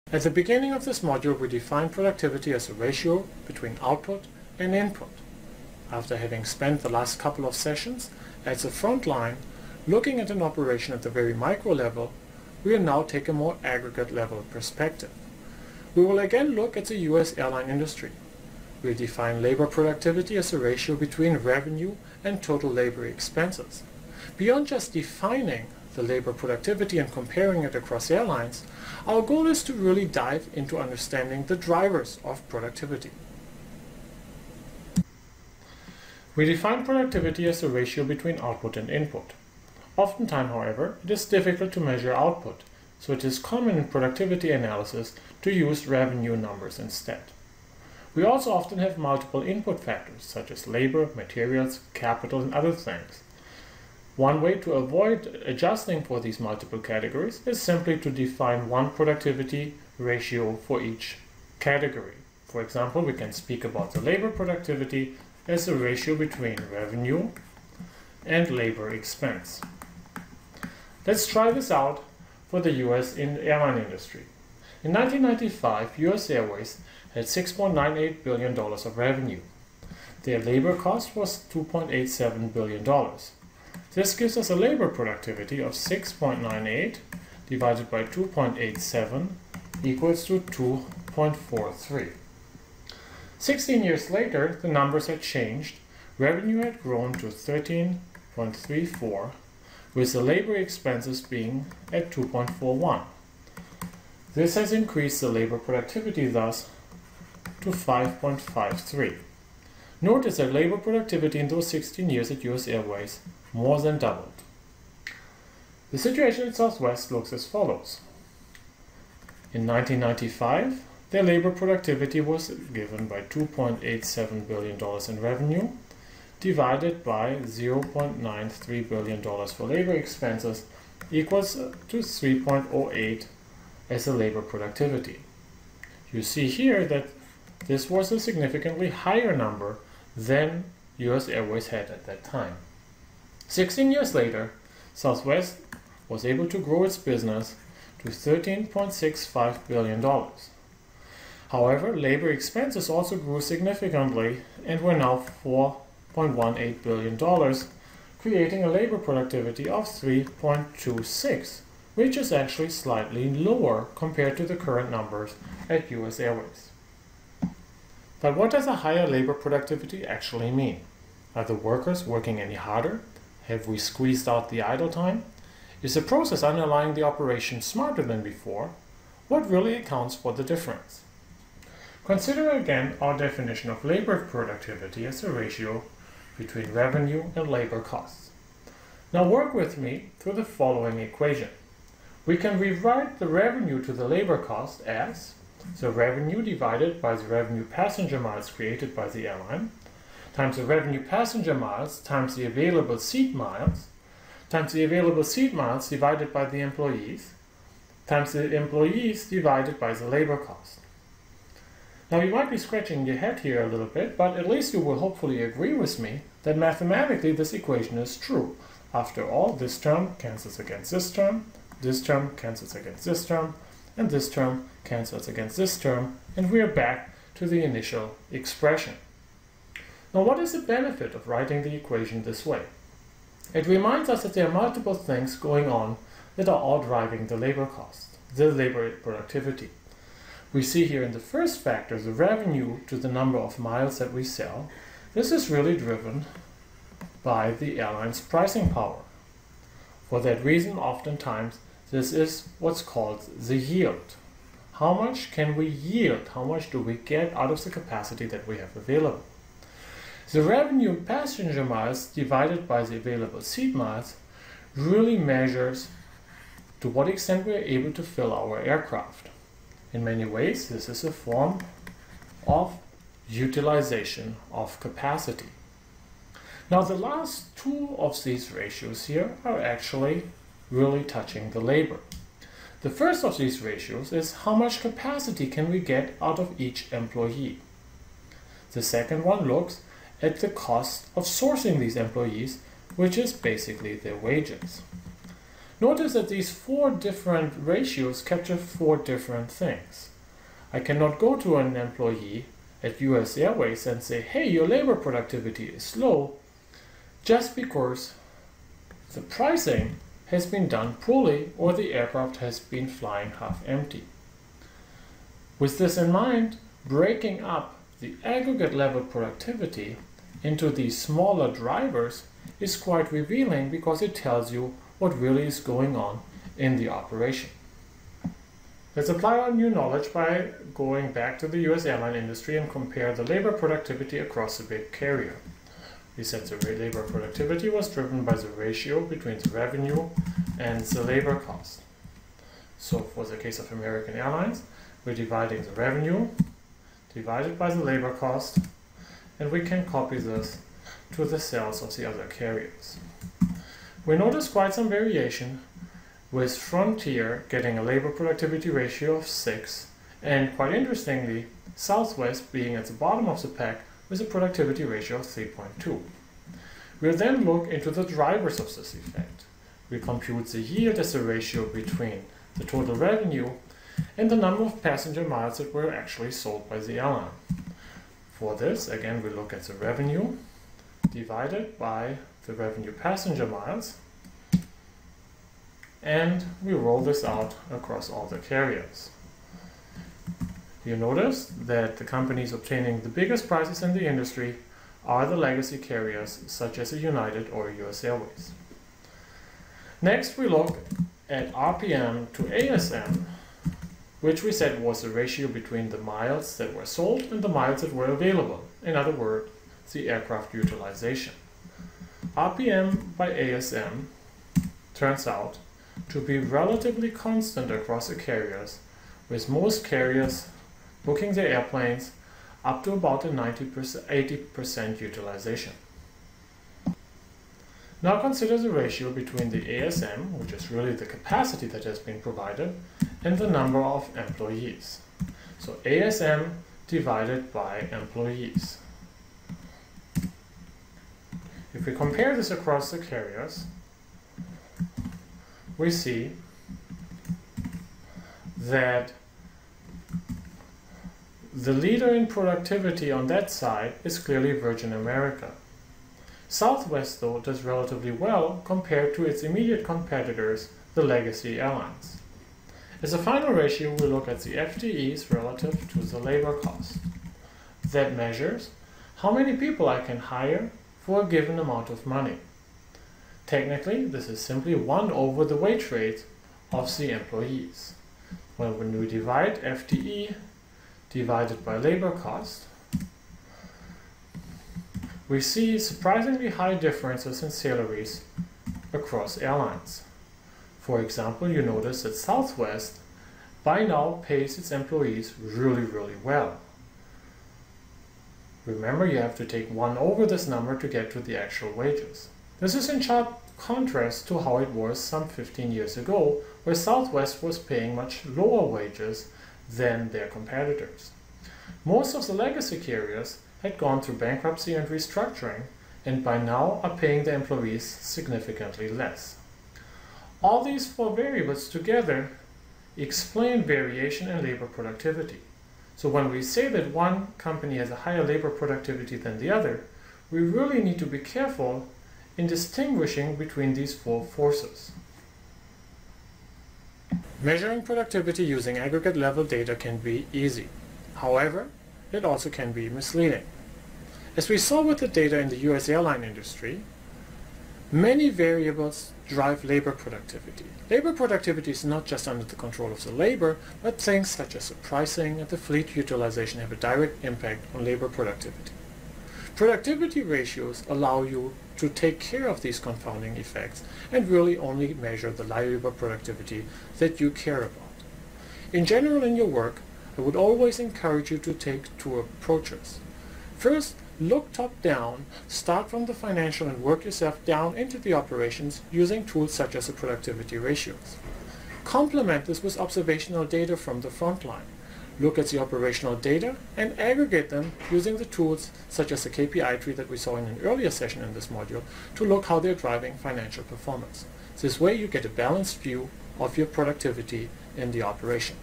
At the beginning of this module, we define productivity as a ratio between output and input. After having spent the last couple of sessions at the front line looking at an operation at the very micro level, we will now take a more aggregate level perspective. We will again look at the US airline industry. We'll define labor productivity as a ratio between revenue and total labor expenses. Beyond just defining the labor productivity and comparing it across airlines, our goal is to really dive into understanding the drivers of productivity. We define productivity as a ratio between output and input. Oftentimes, however, it is difficult to measure output, so it is common in productivity analysis to use revenue numbers instead. We also often have multiple input factors, such as labor, materials, capital, and other things. One way to avoid adjusting for these multiple categories is simply to define one productivity ratio for each category. For example, we can speak about the labor productivity as a ratio between revenue and labor expense. Let's try this out for the US airline industry. In 1995, US Airways had $6.98 billion of revenue. Their labor cost was $2.87 billion. This gives us a labor productivity of 6.98 divided by 2.87 equals to 2.43. 16 years later, the numbers had changed. Revenue had grown to 13.34, with the labor expenses being at 2.41. This has increased the labor productivity thus to 5.53. Notice that labor productivity in those 16 years at US Airways more than doubled. The situation at Southwest looks as follows. In 1995, their labor productivity was given by $2.87 billion in revenue divided by $0.93 billion for labor expenses equals to 3.08 as the labor productivity. You see here that this was a significantly higher number than US Airways had at that time. 16 years later, Southwest was able to grow its business to $13.65 billion. However, labor expenses also grew significantly and were now $4.18 billion, creating a labor productivity of 3.26, which is actually slightly lower compared to the current numbers at US Airways. But what does a higher labor productivity actually mean? Are the workers working any harder? Have we squeezed out the idle time? Is the process underlying the operation smarter than before? What really accounts for the difference? Consider again our definition of labor productivity as a ratio between revenue and labor costs. Now work with me through the following equation. We can rewrite the revenue to the labor cost as the revenue divided by the revenue passenger miles created by the airline times the revenue passenger miles times the available seat miles times the available seat miles divided by the employees times the employees divided by the labor cost. Now you might be scratching your head here a little bit, but at least you will hopefully agree with me that mathematically this equation is true. After all, this term cancels against this term cancels against this term, and this term cancels against this term, and we are back to the initial expression. Now what is the benefit of writing the equation this way? It reminds us that there are multiple things going on that are all driving the labor cost, the labor productivity. We see here in the first factor the revenue to the number of miles that we sell. This is really driven by the airline's pricing power. For that reason, oftentimes, this is what's called the yield. How much can we yield? How much do we get out of the capacity that we have available? The revenue passenger miles divided by the available seat miles really measures to what extent we are able to fill our aircraft. In many ways, this is a form of utilization of capacity. Now, the last two of these ratios here are actually really touching the labor. The first of these ratios is how much capacity can we get out of each employee. The second one looks at the cost of sourcing these employees, which is basically their wages. Notice that these four different ratios capture four different things. I cannot go to an employee at US Airways and say, hey, your labor productivity is low, just because the pricing has been done poorly or the aircraft has been flying half empty. With this in mind, breaking up the aggregate level productivity into these smaller drivers is quite revealing, because it tells you what really is going on in the operation. Let's apply our new knowledge by going back to the US airline industry and compare the labor productivity across the big carrier. We said the labor productivity was driven by the ratio between the revenue and the labor cost. So for the case of American Airlines, we're dividing the revenue divided by the labor cost, and we can copy this to the sales of the other carriers. We notice quite some variation, with Frontier getting a labor productivity ratio of 6, and quite interestingly, Southwest being at the bottom of the pack with a productivity ratio of 3.2. We'll then look into the drivers of this effect. We compute the yield as a ratio between the total revenue and the number of passenger miles that were actually sold by the airline. For this, again, we look at the revenue divided by the revenue passenger miles, and we roll this out across all the carriers. You notice that the companies obtaining the biggest prices in the industry are the legacy carriers such as a United or US Airways. Next, we look at RPM to ASM, which we said was the ratio between the miles that were sold and the miles that were available. In other words, the aircraft utilization. RPM by ASM turns out to be relatively constant across the carriers, with most carriers booking their airplanes up to about a 80% utilization. Now consider the ratio between the ASM, which is really the capacity that has been provided, and the number of employees. So ASM divided by employees. If we compare this across the carriers, we see that the leader in productivity on that side is clearly Virgin America. Southwest, though, does relatively well compared to its immediate competitors, the legacy airlines. As a final ratio, we look at the FTEs relative to the labor cost. That measures how many people I can hire for a given amount of money. Technically, this is simply 1 over the wage rate of the employees. When we divide FTE divided by labor cost, we see surprisingly high differences in salaries across airlines. For example, you notice that Southwest by now pays its employees really well. Remember, you have to take 1 over this number to get to the actual wages. This is in sharp contrast to how it was some 15 years ago, where Southwest was paying much lower wages than their competitors. Most of the legacy carriers had gone through bankruptcy and restructuring, and by now are paying their employees significantly less. All these 4 variables together explain variation in labor productivity. So when we say that one company has a higher labor productivity than the other, we really need to be careful in distinguishing between these 4 forces. Measuring productivity using aggregate level data can be easy. However, it also can be misleading. As we saw with the data in the US airline industry, many variables drive labor productivity. Labor productivity is not just under the control of the labor, but things such as the pricing and the fleet utilization have a direct impact on labor productivity. Productivity ratios allow you to take care of these confounding effects and really only measure the labor productivity that you care about. In general, in your work, I would always encourage you to take 2 approaches. First, look top-down, start from the financial and work yourself down into the operations using tools such as the productivity ratios. Complement this with observational data from the front line. Look at the operational data and aggregate them using the tools such as the KPI tree that we saw in an earlier session in this module to look how they're driving financial performance. This way you get a balanced view of your productivity in the operation.